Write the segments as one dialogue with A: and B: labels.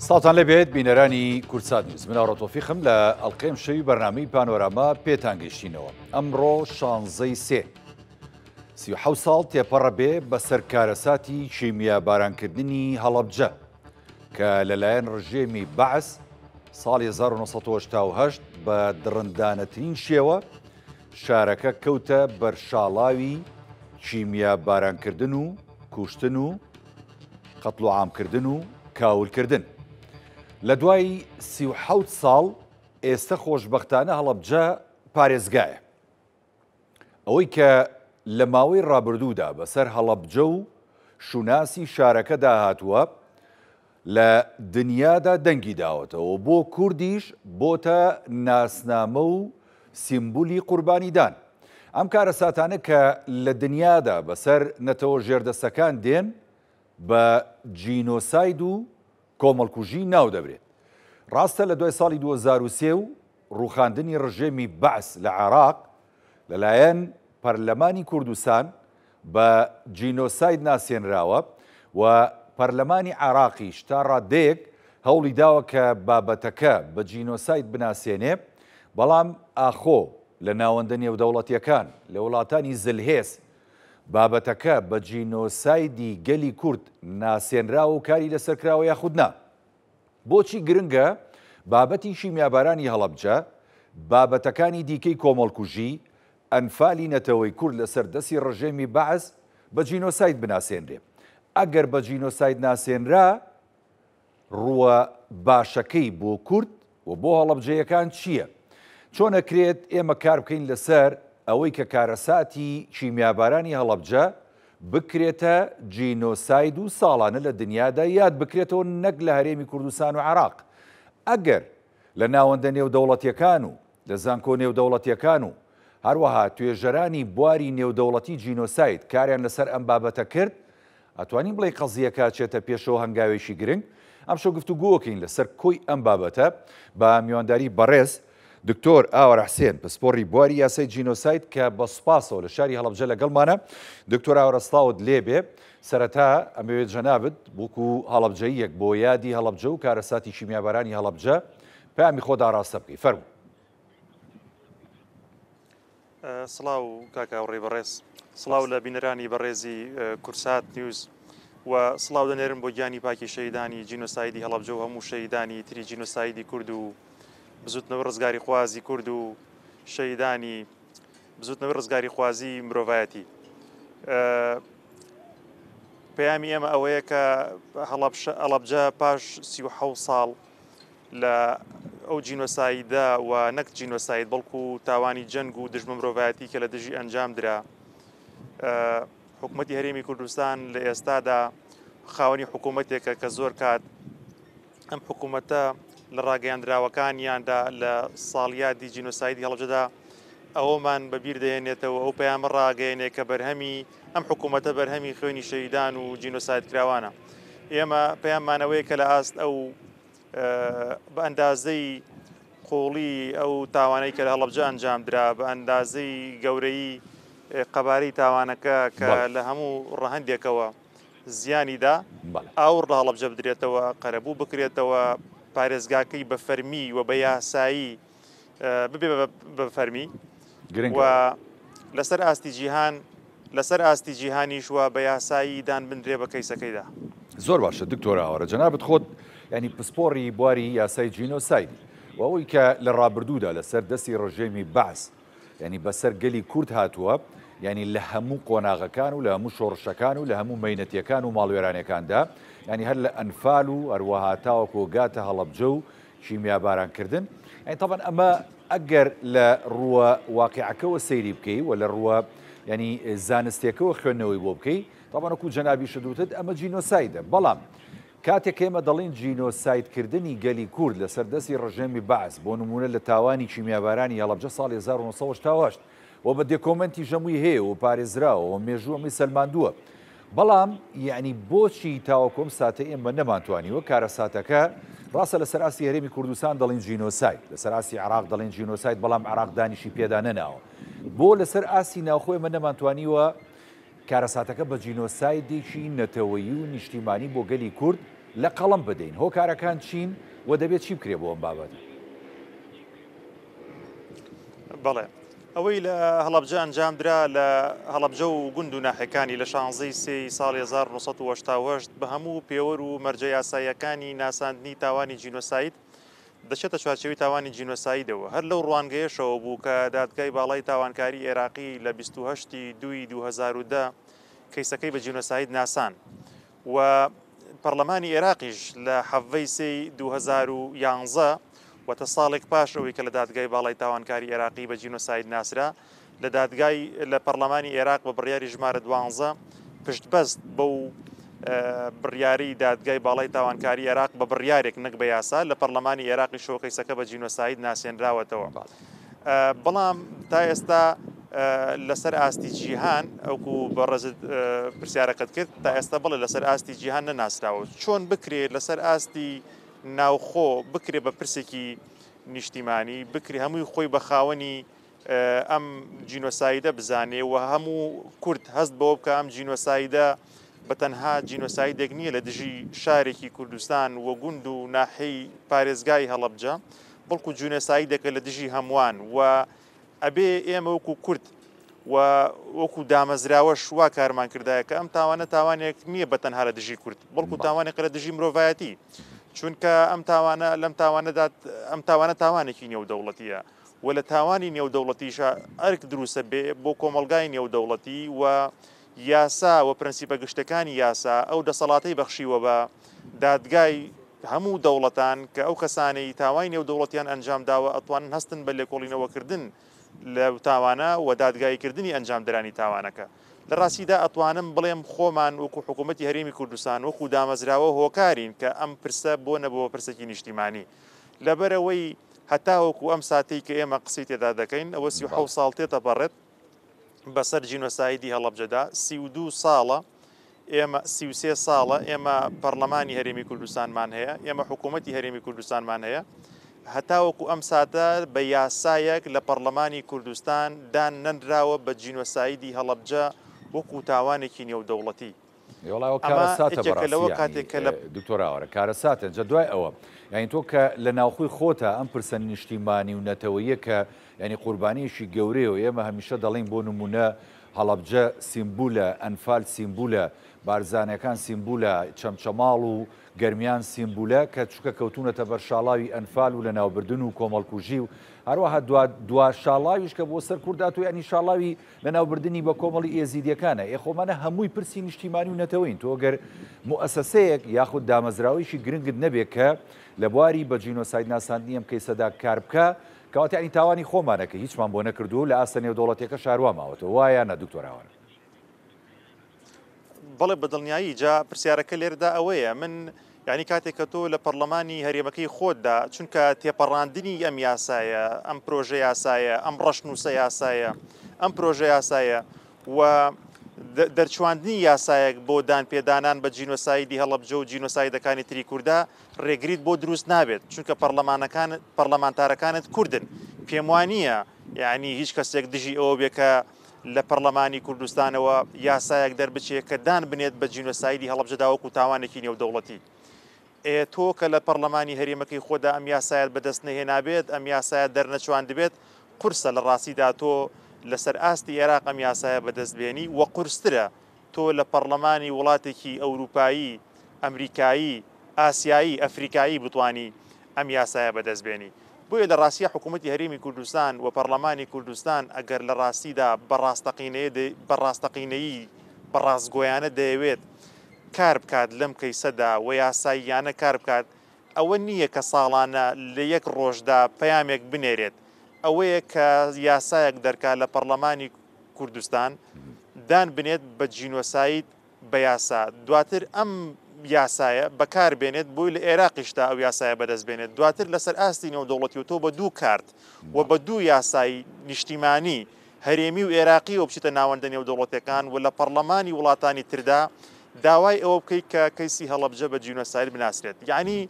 A: ساڵتان لەبێت بینەرانی کورسات نیوز مناڕۆ تۆفیقم لە ئەڵقەیم شەوی بەرنامەی پانۆراما پێتان گەیشتینەوە. ئەمڕۆ 16 ساڵ تێپەڕە بێ بەسەر کارەساتی کیمیا بارانکردنی هەڵەبجە کە لەلایەن ڕژێمی بەعس ساڵی 1980 بە دڕندانەترین شێوە شارەکە کەوتە بەرشاڵاوی کیمیا بارانکردن و کوشتن و قەتڵ و عامکردن و کاولکردن. لە دوای 37 ساڵ ئێستا خۆشبەختانە هەڵەبجە پارێزگایە. ئەوەی کە لە ماوەی ڕابردوودا بەسەر هەڵەبجە و شوناسی شارەکەدا هاتووە لە دنیادا دەنگی داوەتەوە بۆ کوردیش بۆتە ناسنامە و سیمبولی قوربانیدان. ئەم کارەساتانە کە لە دنیادا بەسەر نەتەوە ژێردەسەکان دێن بە جینۆساید و کۆمەڵکوژی ناو دەبرێت. ڕاستە لە دوای ساڵی 2003 و ڕووخاندنی ڕژێمی بەعس لە عێراق لەلایەن پەرلەمانی کوردستان بە جینۆساید ناسێنراوە و پەرلەمانی عێراقیش تا ڕادەیەک هەوڵی داوە کە بابەتەکە بە جینۆساید بناسێنێ، بەڵام ئاخۆ لە ناوەندە نێودەوڵەتیەکان لە وڵاتانی زلهێز بابەتەکە بە جینۆسایدی گەلی کورد ناسێنراوە و کاری لەسەرکراوە یاخودنا. بۆچی گرنگە بابەتی کیمیابارانی هەڵەبجە، بابەتەکانی دیکەی کۆمەڵکوژی، ئەنفالی نەتەوەی کورد لەسەر دەستی ڕژێمی بەعس بە جینۆساید بناسێنرێ؟ ئەگەر بە جینۆساید ناسێنرا، ڕووە باشەکەی بۆ کورد و بۆ هەڵەبجەیەکان چییە؟ چۆن ئەکرێت ئێمە کار بکەین لەسەر ئەوەی کە کارەساتی کیمیابارانی هەڵەبجە بکرێتە جینۆساید و ساڵانە لە دنیادا یاد بکرێتەوە، نەک لە هەرێمی کوردستان و عێراق. ئەگەر لە ناوەندە نێودەوڵەتیەکان و لە زانکۆ نێودەوڵەتیەکان و هەروەها توێژەرانی بواری نێودەوڵەتی جینۆساید کاریان لەسەر ئەم بابەتە کرد، ئەتوانین بڵێ قەزیەکە چێتە پێشەوە هەنگاوێکی گرنگ. ئەم شەو گفتوگۆکەین لەسەر کۆی ئەم بابەتە بە میوانداری بەڕێز دکتۆر ئاوەر حسێن پسپۆڕی بواری یاسای جینۆساید کە بە سوپاسەوە لە شاری هەڵەبجە لەگەڵمانە. دکتۆر ئاوەر ئەستاوت لێبێ. سەرەتا ئەمەوێت جەنابت بووکو هەڵەبجەیەک بۆ یادی هەڵەبجە و کارەساتی کیمیابارانی هەڵەبجە پامی خۆدا ڕاستە بکەی. فەرموو.
B: سڵاو کاکا ڕێبەڕێز، سڵاو لە بینەرانی بەڕێزی کورسات نیوز و سڵاو دەنێرم بۆ گیانی پاکی شەیدانی جینۆسایدی هەڵەبجە و هەموو شەیدانی تری جینۆسایدی کورد و بزوتنەوە ڕزگاری خوازی کورد و شەیدانی بزوتنەوە ڕزگاری خوازی مرۆڤایەتی. پەیامی ئێمە ئەوەیە کە هەڵەبجە پاش 37 ساڵ لە ئەو جینۆسایدە و نەک جینۆساید بەڵکو تاوانی جەنگ و دژمە مرۆڤایەتی کە لە دژی ئەنجام درا، حکوومەتی هەرێمی کوردستان لە ئێستادا خاوەنی حکوومەتێکە کە زۆر کات ئەم حکوومەتە لە ڕاگەیاندراوەکانیاندا لە ساڵیادی جینۆسایدی هەڵەبجەدا ئەوەمان بەبیر دەهێنێتەوە ئەو پەیامە ڕاگەیەنێ کە بەرهەمی ئەم حکوومەتە بەرهەمی خوێنی شەیدان و جینۆساید کراوانە. ئێمە پەیاممانەوەی کە لە ئاست ئەو بە ئەندازەی قوڵی ئەو تاوانەی کە لە هەڵەبجە ئەنجام درا، بە ئەندازەی گەورەی قەبارەی تاوانەکە کە لە هەموو ڕەهەندێکەوە زیانیدا، ئاور لە هەڵەبجە بدرێتەوە، قەرەبوو بکرێتەوە، پارێزگاکەی بە فەرمی و بە یاسایی ببێ بە فەرمی و لەسەر ئاستی جیهانیش وە بە یاسایی دان بندرێ بە کەیسەکەیدا.
A: زۆر باشە دکتۆر ئاوەرە، جەنابەت خۆت ینی پسپۆڕی بواری یاسای جینۆسایدی و ئەوەی کە لە ڕابردوودا لەسەر دەستی ڕژێمی بەعس ینی بەسەر گەلی کورد هاتووە، ینی لە هەموو قۆناغەکان و لە هەموو شۆڕشەکان و لە هەموو مەینەتیەکان و ماڵوێرانەکاندا، ینی هەر لە ئەنفال و هەروەها تاوەکو گاتە هەڵەبجە و کیمیابارانکردن. ینی تەبەن ئەمە ئەگەر لە ڕووە واقعەکەەوە سەیری بکەی و لە ڕووە ینی زانستیەکەەوە خوێندنەوەی بۆ بکەی، تەبەنەکو جەنابی شدوتت ئەمە جینۆسایدە. بەڵام کاتێک ئێمە دەڵێن جینۆسایدکردنی گەلی کورد لەسەر دەستی ڕژێمی بەعس بۆ نمونە لە تاوانی کیمیابارانی هەڵەبجە ساڵی 1980 و بە دێکۆمنتی ژەمووی هەیە و پارێزراوە و مێژووەمی سەلماندووە، بەڵام یعنی بۆچی تاوەکۆم ساتە ئێمە نەمانتوانیوە کارەساتەکە ڕاستە لەسەر ئاستی هەرێمی کوردستان دەڵێن جینۆساید، لەسەر ئاستی عێراق دەڵێن جینۆساید، بەڵام عێراق دانیشی پێدا نەناوە. بۆ لەسەر ئاستی ناوخۆی ئێمە نەمانتوانیوە کارەساتەکە بە جینۆسایدێکی نەتەوەیی و نیشتیمانی بۆ گەلی کورد لە قەڵم بدەین هۆکارەکان چین و دەبێت چی بکرێ بۆ ئەم بابەتە؟
B: بەڵێ ئەوەی لە هەڵەبجە ئەنجامدرا لە هەڵەبجە و گوند و ناحەکانی لە 16 سێ ساڵی 1970 بە هەموو پێوەر و مەرجە یاساییەکانی ناساندنی تاوانی جینۆساید دەچێتە چوارچێوی تاوانی جینۆسایدەوە هەر لەو ڕوانگەیەشەوە بوو کە دادگای باڵای تاوانکاری عێراقی لە 28 دوای 2010 کەیسەکەی بە جینۆساید ناسان و پەرلەمانی عێراقیش لە حەڤەی سێی 2011 وەتە ساڵێک پاش ئەوەی کە لە دادگای باڵای تاوانکاری عێراقی بە جینۆساید ناسرا لە دادگای لە پەرلەمانی عێراق بە بڕیاری ژمارە 12 پشتبەست بەو بڕیاری دادگای باڵای تاوانکاری عێراق بە بڕیارێک نەک بە یاسا لە پەرلەمانی عێراقی شۆکەیسەکە بە جینۆساید ناسێنراوەتەوە بەڵام تا ئێستا لەسەر ئاستی جیهان ئەوکو بەڕێزت پرسیارەکەت کرد تا ئێستا بڵێ لەسەر ئاستی جیهان نەناسراوە چۆن بکرێت لەسەر ئاستی ناوخۆ بکرێ بە پرسێکی نیشتیمانی بکری هەمووی خۆی بە خاوەنی ئەم جینۆسایدە بزانێ و هەموو کورد هەست بەوە بکە ئەم جینۆسایدە بە تەنها جینۆسایدێک نییە لە دژی شارێکی کوردستان و گوند و ناحەی پارێزگای هەڵەبجە بەڵکو جینۆسایدێکە لە دژی هەمووان و ئەبێ ئێمە وەکو کورد و وەکو دامەزراوەش وا کارمان کردایە کە ئەم تاوانە تاوانێک نییە بە تەنها لە دژی کورد بەڵکو تاوانێک لە دژی مرۆڤایەتی چونکە ئەم تاوانە لەم تاوانەدا ئەم تاوانە تاوانێکی نێودەوڵەتیە و لە تاوانی نێودەوڵەتیشە ئەرک دروستە بێ بۆ کۆمەلگای نێودەوڵەتی و یاسا و پرەنسیپە گشتەکانی یاسا ئەو دەسەڵاتەی بەخشیوە بە دادگای هەموو دەوڵەتان کە ئەو کەسانەی تاوای نێودەوڵەتیان ئەنجام داوە ئەتوانن هەستن بە لێکۆڵینەوەکردن لە تاوانە و دادگایکردنی ئەنجامدرانی تاوانەکە لە ڕاستیدا ئەتوانم بڵێم خۆمان وەکو حکوومەتی هەرێمی کوردستان وەکو دامەزراوە هۆکارین کە ئەم پرسە بۆ نەبەوە پرسێکی نیشتیمانی لەبەرەوەی هەتاوەکو ئەم ساتەی کە ئێمە قسەی تێدا دەکەین ئەوە 37 ساڵ تێتە بەڕێت بەسەر جینۆسایدی هەڵەبجەدا 32 ساڵە ئێمە 33 ساڵە ئێمە پەرلەمانی هەرێمی کوردستانمان هەیە ئێمە حکوومەتی هەرێمی کوردستانمان هەیە هەتاوەکو ئەم ساتە بە یاسایەک لە پەرلەمانی کوردستان دان نەنراوە بە جینۆسایدی هەڵەبجە وەکو تاوانێکی نێودەوڵەتی
A: وڵاوە کارەساتە دکتۆراوەرە کارەساتە جە دوای ئەوە یعنی تۆ کە لە ناوخۆی خۆتە ئەم پرسە نیشتیمانی و نەتەوەیە کە ینی قوربانیشی گەورەیە و ئێمە هەمیشە دەڵین بۆ نمونە هەڵەبجە سیمبولە ئەنفال سیمبولە بارزانەکان سیمبولە چەمچەماڵ و گەرمیان سیمبولە کە چووکە کەوتونەتە بەر شاڵاوی ئەنفال و لە ناوبردن و کۆمەڵکوژی و هەروەها دوا شاڵاویش کە بۆ سەر کوردات و ینی شاڵاوی لە ناوبردننی بە کۆمەڵی ئێزیدیەکانە ئێخۆمانە هەمووی پرسی نیشتیمانی و نەتەوەین تۆ گەر موسسەیەک یاخود دامەزراویشی گرنگت نەبێت کە لە بواری بە جینۆساید ناساندنی ئەم کەیسەدا کار بکە کەواتانی تاوانی خۆمانەکە هیچمان بۆ نەکردو لە ئاستە نێودەوڵەتێکە شاروا ماوەتەوە وایە نە دکتۆراوەرە
B: بەڵێ بەدڵنیایی جا پرسیارەکە لێردا ئەوەیە من یعنی کاتێک کە تۆ لە پەرلەمانی هەرێمەکەی خۆتدا چونکە تێپەڕاندنی ئەم یاسایە ئەم پرۆژە یاسایە ئەم ڕەشنووسە یاسایە ئەم پرۆژە یاسایە و دەرچواندنی یاسایەک بۆ دانپێدانان بە جینۆسایدی هەڵەبجە و جینۆسایدەکانی تری کووردا ڕێگریت بۆ دروست نابێت چونکە پەرلەمانتارەکانت کوردن پێم وانییە یعنی هیچ کەسێک دژی ئەوە بێکە لە پەرلەمانی کوردستانەوە یاسایەک دەربچێت کە دان بنێت بە جینۆسایدی هەڵەبجەدا وەکو تاوانێکی نێودەوڵەتی تۆ کە لە پەرلەمانی هەرێمەکەی خۆدا ئەم یاسایەت بەدەست نەهێنابێت ئەم یاسایەت دەرنەچوان دەبێت قورسە لە ڕاستیدا تۆ لەسەر ئاستی عێراق ئەم یاسایە بەدەستبێنی وە قورسترە تۆ لە پەرلەمانی وڵاتێکی ئەوروپایی ئەمریکایی ئاسیایی ئەفریقایی بتوانی ئەم یاسایە بەدەستبێنی بۆیە لە ڕاستیە حکوومەتی هەرێمی کوردستان و پەرلەمانی کوردستان ئەگەر لە ڕاستیدا بەڕاستەقینەیی بەڕاستگۆیانە دەیەوێت کار بکات لەم کەیسەدا و یاساییانە کار بکات ئەوە نییە کە ساڵانە لە یەک ڕۆژدا پەیامێک بنێرێت ئەوەیە کە یاسایەک دەرکات لە پەرلەمانی کوردستان دان بنێت بە جینۆساید بە یاسا دواتر ئەم یاسایە بەکاربێنێت بۆی لە عێراقیشتا ئەو یاسایە بەدەستبێنێت دواتر لەسەر ئاستی نێودەوڵەتی و تۆ بە دوو کارت و بە دوو یاسایی نیشتیمانی هەرێمی و عێراقی و بچیتە ناوەندە نێودەوڵەتەکان و لە پەرلەمانی وڵاتانی تردا داوای ئەوە بکەیت کە کەیسی هەڵەبجە بە جینۆساید بناسرێت یعنی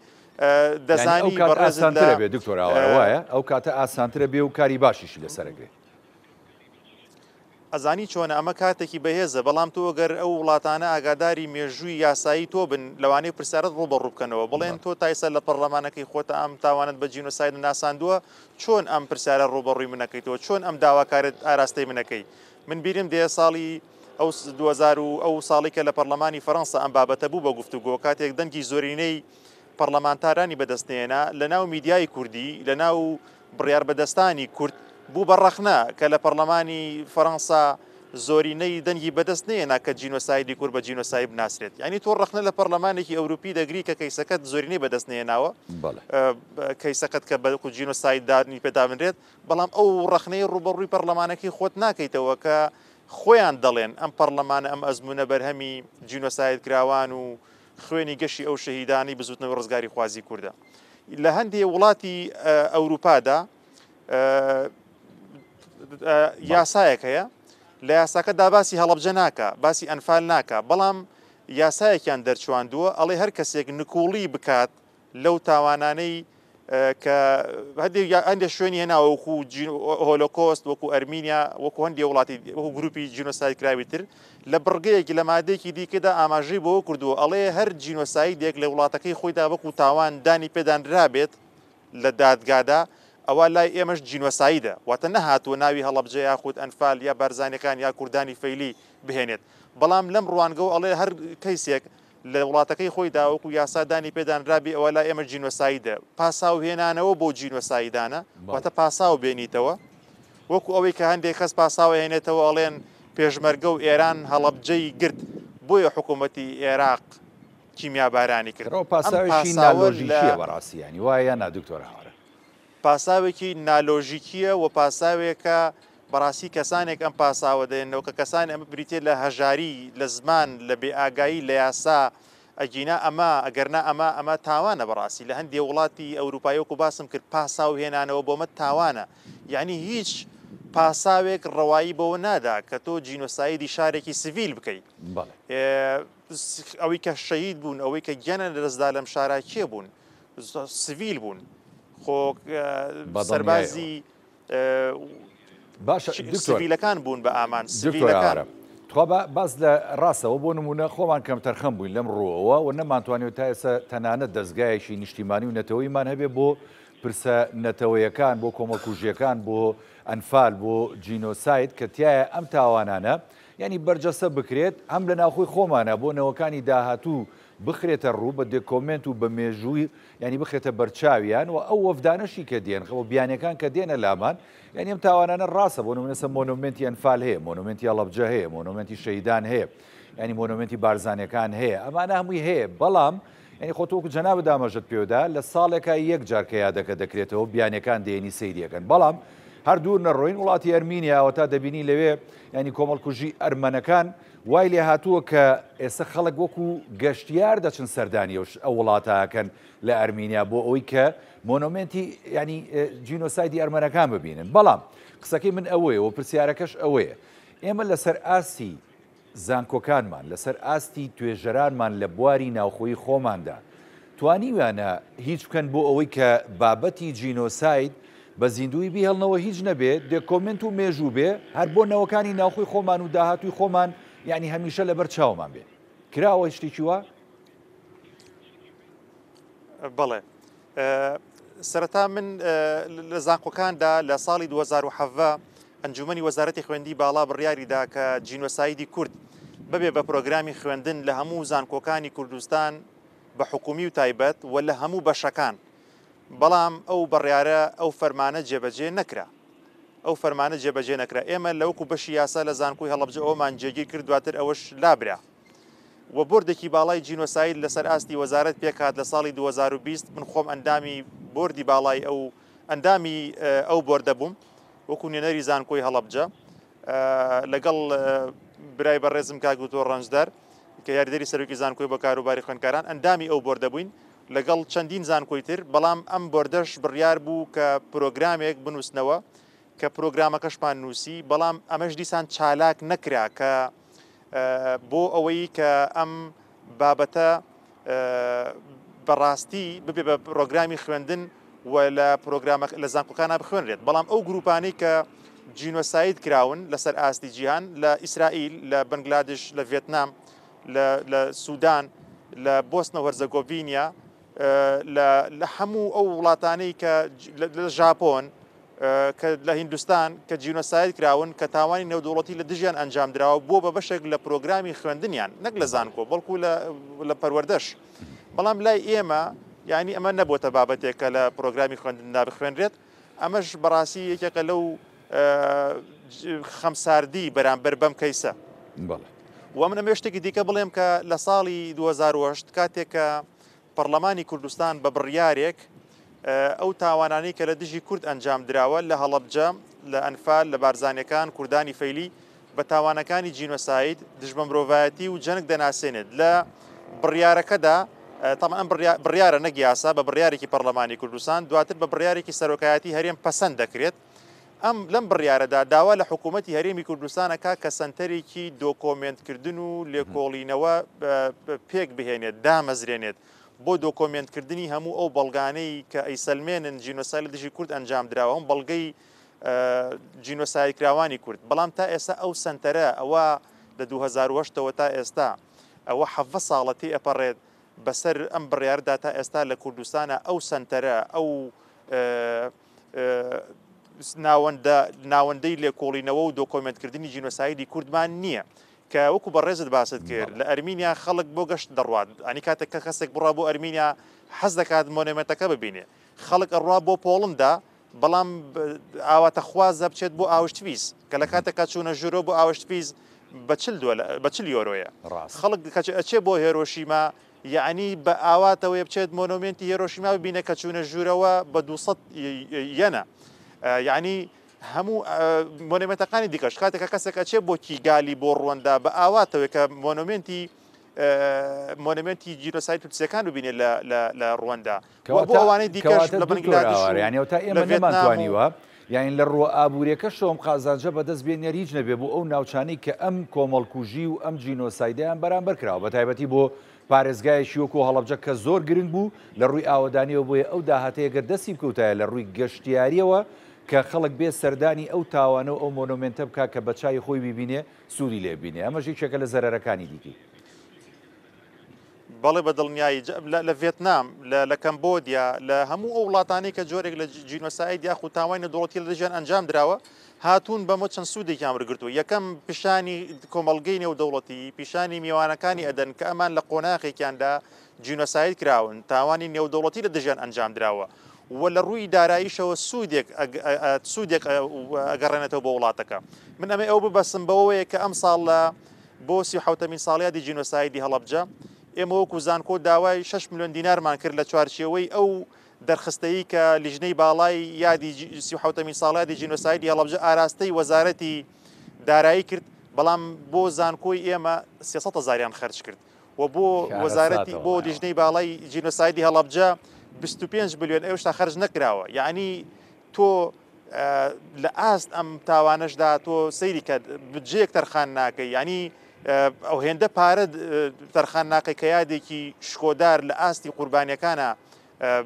B: دەزانی
A: بەڕێزانترە بێت دکتۆراوەرە وایە ئەو کاتە ئاسانترە بێ و کاری باشیشی لەسەرەگرێت
B: ئەزانی چۆنە ئەمە کاتێکی بەهێزە بەڵام تۆ گەر ئەو وڵاتانە ئاگاداری مێژووی یاسایی تۆ بن لەوانەیە پرسیارەت ڕوبەڕوو بکەنەوە بڵێن تۆ تایسە لە پەرلەمانەکەی خۆتە ئەم تاوانت بە جینۆساید ناساندووە چۆن ئەم پرسیارە ڕوبەڕووی منەکەیتەوە چۆن ئەم داواکارت ئاراستەی منەکەی من بیرم دێ ساڵی ئەو 2000 ئەو ساڵی کە لە پەرلەمانی فەڕەنسا ئەم بابەتە بوو بە گفتوگۆ کاتێک دەنگی زۆرینەی پەرلەمانتارانی بەدەستنێنا لە ناو میدیای کوردی لە ناو بڕیار بەدەستانی کورد بوو بە ڕەخنە کە لە پەرلەمانی فەڕەنسا زۆرینەی دەنگی بەدەستنێنا کە جینۆسایدی کورد بە جینۆسای بناسرێت یعنی تۆ ڕەخنە لە پەرلەمانێکی ئەوروپی دەگری کە کەیسەکەت زۆرینەی بەدەستنێناوە کەیسەکەت کە بە جینۆسایددانی پێدابنرێت بەڵام ئەو ڕەخنەی ڕوبەڕووی پەرلەمانەکەی خۆت ناکەیتەوە کە خۆیان دەڵێن ئەم پەرلەمانە ئەم ئەزمونە بەرهەمی جینۆساید کراوان و خوێنی گەشی ئەو شەهیدانی بزوتنەوە ڕزگاری خوازی کووردە لە هەندێک وڵاتی ئەوروپادا یاسایەک هەیە لە یاساکەدا باسی هەڵەبجە ناکە باسی ئەنفال ناکە بەڵام یاسایەکیان دەرچواندووە ئەڵێ هەر کەسێک نکوڵی بکات لەو تاوانانەی کە هەندێک شوێنی هێناوە وەکو هۆلۆکۆست وەکو ئەرمینیا وەکو هەندێک وڵاتی وەکو گروپی جینۆساید کراوی تر لە بڕگەیەکی لە مادەیەکی دیکەدا ئاماژەی بۆ کردووە ئەڵێ هەر جینۆسایدێک لە وڵاتەکەی خۆیدا وەکو تاوان دانی پێدانرابێت لە دادگادا ئەوە لای ئێمەش جینۆسایدە واتە نەهاتووە ناوی هەڵەبجە یاخود ئەنفال یا بارزانەکان یا کوردانی فەیلی بهێنێت بەڵام لەم ڕوانگە ئەڵێ هەر کەیسێک لە وڵاتەکەی خۆیدا وەکو یاسادانی پێدانرابی ئەوە لای ئێمە جینۆسایدە پاساو هێنانەوە بۆ جینۆسایدانە واتە پاساو بێنیتەوە وەکو ئەوەی کە هەندێک کەس پاساوە هێنێتەوە ئەڵێن پێشمەرگە و ئێران هەڵەبجەی گرت بۆیە حکوومەتی عێراق کیمیابارانی کرد
A: پاساوێکی نالۆژیکیە بەڕاستیانی وایە نادکتۆر هاوارە
B: پاساوێکی نالۆژیکیە و پاساوێکە بەڕاستی کەسانێک ئەم پاساوە دێنەوە کە کەسان ئەمە بریتێت لە هەژاری لە زمان لە بێئاگایی لە یاسا ئەگینا ئەمە ئەگەرنا ئەمە تاوانە بەڕاستی لە هەندێک وڵاتی ئەوروپایەوەکو باسم کرد پاساو هێنانەوە بۆمە تاوانە یعنی هیچ پاساوێک ڕەوایی بەوە نادا کە تۆ جینۆسایدی شارێکی سڤیل بکەیت ئەوەی کە شەهید بوون ئەوەی کە گیانە لە دەستدا لەم شارە کێ بوون سڤیل بوون خۆ سەربازی سڤیلەکان بوون بە ئامان سڤیلەکان
A: باز لە ڕاستەوە بۆ نمونە خۆمان کەم تەرخەم بووین لەم ڕۆەوە و نەمانتوانێت تا ئێستا تەنانەت دەستگایەکی نیشتیمانی و نەتەوەیمان هەبێ بۆ پرسە نەتەوەیەکان بۆ کۆمەڵکوژیەکان بۆ ئەنفال بۆ جینۆساید کە تایە ئەم تاوانانە ینی بەرجەسە بکرێت ئەم لە ناوخۆی خۆمانە بۆ نەوەکانی داهاتوو بخرێتە ڕوو بە دێکۆمنت و بە مێژووی ینی بخێتە بەرچاویان و ئەو وەفدانەشی کە دێن خەوە بیانەکان کە دێنە لامان یعنی ئەم تاوانانە ڕاستە بۆ نمونەسە مۆنومنتی ئەنفال هەیە مۆنومنتی هەڵەبجە هەیە مۆنومنتی شەهیدان هەیە ینی مۆنومنتی بارزانەکان هەیە ئەمانە هەمووی هەیە بەڵام ینی خۆتۆکو جەناب دامەژت پێودا لە ساڵێکە یەک جار کە یادەکە دەکرێتەوە بیانەکان دێنی سەیریەکەن بەڵام هەردوو نەڕۆین وڵاتی ئەرمینیاوە تا دەبینی لەوێ ینی کۆمەڵکوژی ئەرمەنەکان وای لێ هاتووە کە ئێستا خەڵک وەکو گەشتیار دەچن سەردانی ئەو وڵاتەکەن لە ئەرمینیا بۆ ئەوەی کە مۆنومنتی ینی جینۆسایدی ئەرمەنەکان ببینن بەڵام قسەکەی من ئەوەیە و پرسیارەکەش ئەوەیە ئێمە لەسەر ئاستی زانکۆکانمان لەسەر ئاستی توێژەرانمان لە بواری ناوخۆی خۆماندا توانیوانە هیچ بکەن بۆ ئەوەی کە بابەتی جینۆساید بە زیندوی بیهێڵنەوە هیچ نەبێت دێکۆمنت و مێژوو بێ هەر بۆ نەوەکانی ناوخۆی خۆمان و داهاتووی خۆمان یعنی هەمیشە لەبەر چاومان بێ کراوە شتێکی وە؟
B: بەڵێ سەرەتا من لە زانکۆکاندا لە ساڵی 2007 ئەنجومەنی وەزارەتی خوێندی باڵا بڕیاریدا کە جینۆسایدی کورد ببێ بە پرۆگرامی خوێندن لە هەموو زانکۆکانی کوردستان بە حکومی و تایبەت و لە هەموو بەشەکان بەڵام ئەو بڕیارە ئەو فەرمانە جێبەجێ نەکرا ئەو فەرمانە جێبەجێ نەکرا ئێمە لەوەکو بەشی یاسا لە زانکۆی هەڵەبجە ئەومان جێگیر کرد دواتر ئەوەش لابرا و بۆردێکی باڵای جینۆساید لەسەر ئاستی وەزارەت پێکات لە ساڵی 2020 من خۆم ئەندامی بۆردی باڵای ئەو ئەندامی ئەو بۆردە بووم وەکو نوێنەری زانکۆی هەڵەبجە لەگەڵ برای بەڕێزم کاگوتۆ ڕەنجدەر کە یاریدەری سەرۆکی زانکۆی بە کاروباری خوێندکاران ئەندامی ئەو بۆردە بووین لەگەڵ چەندین زانکۆی تر بەڵام ئەم بۆردەش بڕیار بوو کە پرۆگرامێک بنووسنەوە کە پرۆگرامەکەشمان نووسی بەڵام ئەمەش دیسان چالاک نەکرا کە بۆ ئەوەی کە ئەم بابەتە بەڕاستی ببێ بە پرۆگرامی خوێندن و لە پرۆگرامە لە زانکۆکانە بخوێنرێت بەڵام ئەو گروپانەی کە جینۆساید کراون لەسەر ئاستی جیهان لە ئیسرائیل لە بنگلادش لە ڤێتنام لە سوودان لە بۆسنە وەرزەگۆڤینیا لە هەموو ئەو وڵاتانەی کە لە ژاپۆن کە لە هیندستان کە جینۆساید کراون کە تاوانی نێودوڵەتی لە دژیان ئەنجام درراوە بۆ بە بەشێک لە پرۆگرامی خوێندنیان نەک لە زانکۆ بەڵکو لە پەروەردەش بەڵام لای ئێمە یعنی ئەمە نەبووتە بابەتێک کە لە پرۆگرامی خوێندندا بخوێنرێت ئەمەش بەڕاستی یەکێکە لەو خەمساردی بەرامبەر بەم کەیسە و من ئەمە شتێکی دیکە بڵێم کە لە ساڵی 2008 کاتێک کە پەرلەمانی کوردستان بە بڕیارێک ئەو تاوانانەی کە لە دژی کورد ئەنجام دراوە لە هەڵەبجە لە ئەنفال لە بارزانەکان کوردانی فەیلی بە تاوانەکانی جینۆساید دژمە مرۆڤایەتی و جەنگ دەناسێنێت لە بڕیارەکەدا تەمان بڕیارە نەگیاسا بە بڕیارێکی پەرلەمانی کوردستان دواتر بە بڕیارێکی سەرۆکایەتی هەرێم پەسەند دەکرێت ئەم لەم بڕیارەدا داوا لە حکوومەتی هەرێمی کوردستانەکە کە سنتەرێکی دۆکۆمنتکردن و لێکۆڵینەوە پێک بهێنێت دامەزرێنێت بۆ دۆکۆمنتکردنی هەموو ئەو بەڵگانەی کە ئەیسەلمێنن جینۆسای لە دژی کورد ئەنجام دراوە ئەم بەڵگەی جینۆسایکراوانی کورد بەڵام تا ئێستا ئەو سنتەرە ئەوە لە 2008ەوە تا ئێستا ئەوە حەڤە ساڵەتی ئەپەڕێت بەسەر ئەم بڕیاردا تا ئێستا لە کوردستانە ئەو سنتەرە ئەو ناوەندەی لێکۆڵینەوە و دۆکۆمنتکردنی جینۆسایدی کوردمان نییە کە وەکو بەڕێزت باست کرد لە ئەرمینیا خەڵک بۆ گەشت دەڕوات ئەنی کاتێک کە کەسێک بڕا بۆ ئەرمینیا حەز دەکات مۆنێمەتەکە ببینێ خەڵک ئەڕوا بۆ پۆڵندا بەڵام ئاواتە خوازە بچێت بۆ ئاوشتویز کە لە کاتێکا چوونە ژورۆ بۆ ئاوشتویز بە چل یۆرۆیە خەڵک ئەچێ بۆ هێرۆشیما یعنی بە ئاواتەوەی بچێت مۆنۆمنتی هێرۆشیما ببینە کە چوونە ژوورەوە بە 200 یەنە یعنی هەموو مۆنێمەتەکانی دیکەش کاتێکە کەسێک ئەچێ بۆ کیگالی بۆ ڕوەندا بە ئاواتەوەی کە مۆنمنتی جینۆساید توتسیەکان ببینێت لە ڕوەندا بۆ ئەوانەی دیکەش لە بنگلادێش
A: یعنی تا ئێمە نەمانتوانیوە یعنی لە ڕۆ ئابوووریەکە شۆم قازانجە بەدەست بێنە هیچ نەبێ بۆ ئەو ناوچانەی کە ئەم کۆمەڵکوژی و ئەم جینۆسایدیان بەرامبەر کراوە بە تایبەتی بۆ پارێزگایەکی وەکو هەڵەبجە کە زۆر گرنگ بوو لە ڕووی ئاوەدانیەوە بۆیە ئەو داهاتەیەگەر دەستی بکەوتایە لە ڕووی گەشتیاریەوە کە خەڵک بێ سەردانی ئەو تاوانە و ئەو مۆنۆمنتە بکە کە بە چای خۆی ببینێ سووری لێ بینێ ئەمەش یەکێکە لە زەرەرەکانی دیکەی
B: بەڵێ بە دڵنیایی لە ڤێتنام لە کەمبۆدیا لە هەموو ئەو وڵاتانەی کە جۆرێک لە جینۆساید یاخود تاوانی نێودوڵەتی لە دژیان ئەنجام دراوە هاتوون بەمە چەند سوودێکیان وەرگرتووە یەکەم پیشانی کۆمەڵگەی نێودەوڵەتی پیشانی میوانەکانی ئەدەن کە ئەمان لە قۆناغێکیاندا جینۆساید کراون تاوانی نێودەوڵەتی لە دژیان ئەنجام دراوە و لە ڕووی داراییشەوە سوودێک ئەگەڕێنێتەوە بۆ وڵاتەکە من ئەمە ئەو ببەسم بەوەیە کە ئەم ساڵ لە بۆ 37مین ساڵیادی جینۆسایدی هەڵەبجە ئێمە وەکو زانکۆ داوای 6 میلیۆن دینارمان کرد لە چوارچێوەی ئەو دەرخستەیی کە لیژنەی باڵای یادی 37مین ساڵیادی جینۆسایدی هەڵەبجە ئاراستەی وەزارەتی دارایی کرد بەڵام بۆ زانکۆی ئێمە 300,000 خەرج کرد و بۆ وەزارەتی بۆ لیژنەی باڵای جینۆسایدی هەڵەبجە 25 میلیۆن ئێوشتا خەرج نەکراوە یعنی تۆ لە ئاست ئەم تاوانەشدا تۆ سەیری کە بجێک تەرخان ناکەی ینی ئەو هێندە پارە تەرخان ناکەی کە یادێکی شکۆدار لە ئاستی قوربانیەکانە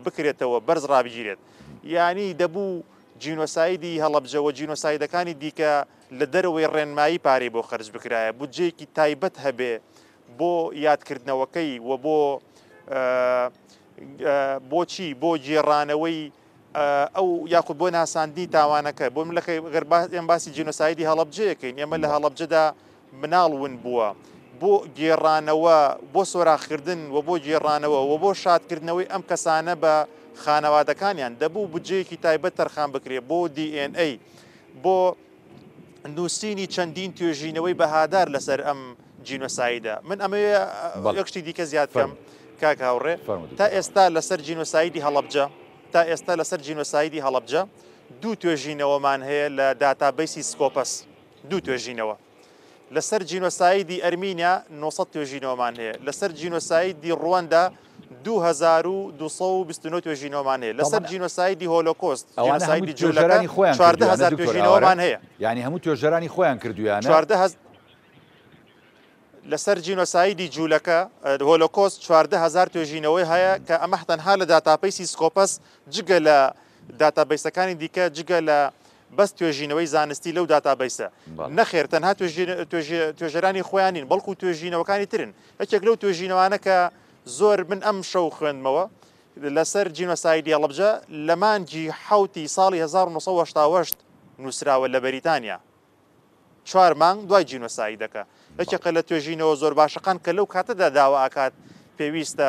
B: بکرێتەوە بەرز ڕابگیرێت یعنی دەبوو جینۆسایدی هەڵەبجەوە جینۆسایدەکانی دیکە لە دەرەوەی ڕێنمایی پارەی بۆ خەرج بکرایە بودجێکی تایبەت هەبێ بۆ یادکردنەوەکەی و بۆچی بۆ جێڕانەوەی ئەو یاخود بۆ ناساندنی تاوانەکە بۆ ملەکەی ئێم باسی جینۆسایدی هەڵەبجەیەکەین ئێمە لە هەڵەبجەدا مناڵون بووە بۆ گێڕانەوە بۆ سۆراخکردن و بۆ گێڕانەوە و بۆ شادکردنەوەی ئەم کەسانە بە خانەوادەکانیان دەبوو بجەیەکی تایبەت تەرخان بکرێ بۆ DNA بۆ نووسینی چەندین توێژینەوەی بەهادار لەسەر ئەم جینۆسایدە من ئەمە یەکشتی دیکە زیاد بکەم کاک هاوڕێ تا ئێستا لەسەر جینۆسایدی هەڵەبجە تا ئێستا لەسەر جینۆسایدی هەڵەبجە دوو توێژینەوەمان هەیە لە داتابیسی سکۆپەس دوو توێژینەوە لەسەر جینۆسایدی ئەرمینیا 900 توێژینەوەمان هەیە لەسەر جینۆسایدی ڕواندا 2229 توێژینەوەمان هەیە لەسەر جینۆسایدی هۆلۆکۆست جینۆسایدی جوولەکە 14000 توێژینەوەمان هەیە
A: یعنی هەموو توێژەرانی خۆیان کردویانە
B: لەسەر جینۆسایدی جوولەکە هۆلۆکۆست 14000 توێژینەوەی هەیە کە ئەمە تەنها لە داتاپیسی سکۆپەس جگە لە داتابیسەکانی دیکە جگە لە بەس توێژینەوەی زانستی لەو داتابیسە نەخێر تەنها توێژەرانی خۆیانین بەڵکو توێژینەوەکانی ترن یەکێک لەو توێژینەوانە کە زۆر من ئەم شەو خوێندمەوە لەسەر جینۆسایدی هەڵەبجە لە مانگی حوتی ساڵی 1970 نووسراوە لە بەریتانیا 4 مانگ دوای جینۆسایدەکە یەکێکە لە توێژینەوە زۆر باشەکان کە لەو کاتەدا داوا ئاکات پێویستە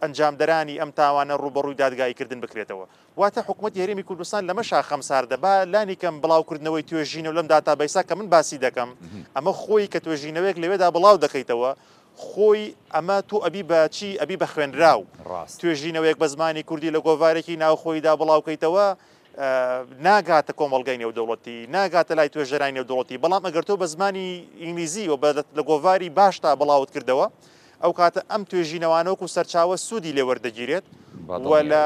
B: ئەنجامدەرانی ئەم تاوانە ڕوبەڕووی دادگاییکردن بکرێتەوە واتە حکوومەت هەرێمی کوردستان لەمە شاخەمسار دەبا لانی کەم بڵاوکردنەوەی توێژینە و لەم داتابیسا کە من باسی دەکەم ئەمە خۆی کە توێژینەوەیەک لەوێدا بڵاو دەکەیتەوە خۆی ئەمە تۆ ئەبی بە چی ئەبی بە خوێنراو توێژینەوەیەک بە زمانی کوردی لە گۆڤارێکی ناوخۆیدا بڵاوکەیتەوە ناگاتە کۆمەڵگەی نێودەوڵەتی ناگاتە لای توێژەرانی نێودەوڵەتی بەڵام ئەگەر تۆ بە زمانی ئینگلیزی و لە گۆڤاری باشتا بڵاوت کردەوە ئەو کاتە ئەم توێژینەوانەوەکو سەرچاوە سوودی لێ وەردەگیرێت وە لە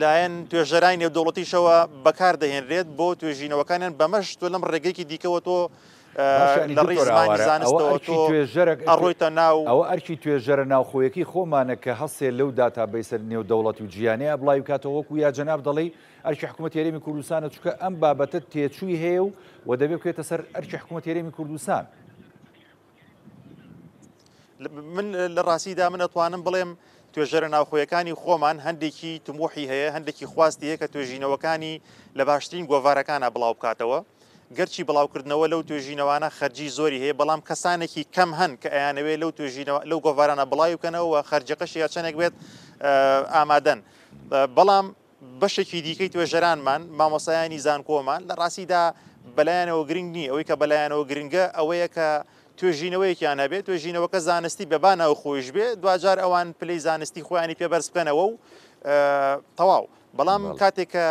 B: لایەن توێژەرانی نێودەوڵەتیشەوە بەکار دەهێنرێت بۆ توێژینەوەکانیان بەمەش تۆ لەم ڕێگەیەکی دیکەوە تۆ لە ڕێی زمانی زانستەوە تۆ ئەڕۆیتە ناو
A: ئەوە ئەرکی توێژەرە ناوخۆیەکی خۆمانە کە هەستێ لەو داتابیسە نێودەوڵەتی و جیانەیە بڵاوی کاتەوە وەکو یا جەناب دەڵێ ئەرکی حکوومەت هەرێمی کوردستانە چونکە ئەم بابەتە تێچووی هەیە و دەبێت بکرێتە سەر ئەرکی حکوومەت هەرێمی کوردستان
B: من لە ڕاستیدا من ئەتوانم بڵێم توێژەرە ناوخۆیەکانی خۆمان هەندێکی تموحی هەیە هەندێکی خواستی هەیە کە توێژینەوەکانی لە باشترین گۆڤارەکانە بڵاو بکاتەوە گەرچی بڵاوکردنەوە لەو توێژینەوانە خەرجی زۆری هەیە بەڵام کەسانێکی کەم هەن کە ئەیانەوێت لەو گۆڤارانە بڵاوی بکەنەوە خەرجەکەش یا چەندێک بێت ئامادەن بەڵام بەشێکی دیکەی توێژەرانمان مامۆسایانی زانکۆمان لە ڕاستیدا بەلایەنەوە گرنگ نییە ئەوەی کە بەلایەنەوە گرنگە ئەوەیە کە توێژینەوەیەکیان هەبێت توێژینەوەکە زانستی بەبانەوە خۆش بێ دوجار ئەوان پلەی زانستی خۆیانی پێبەرز بکەنەوە و تەواو بەڵام کاتێک کە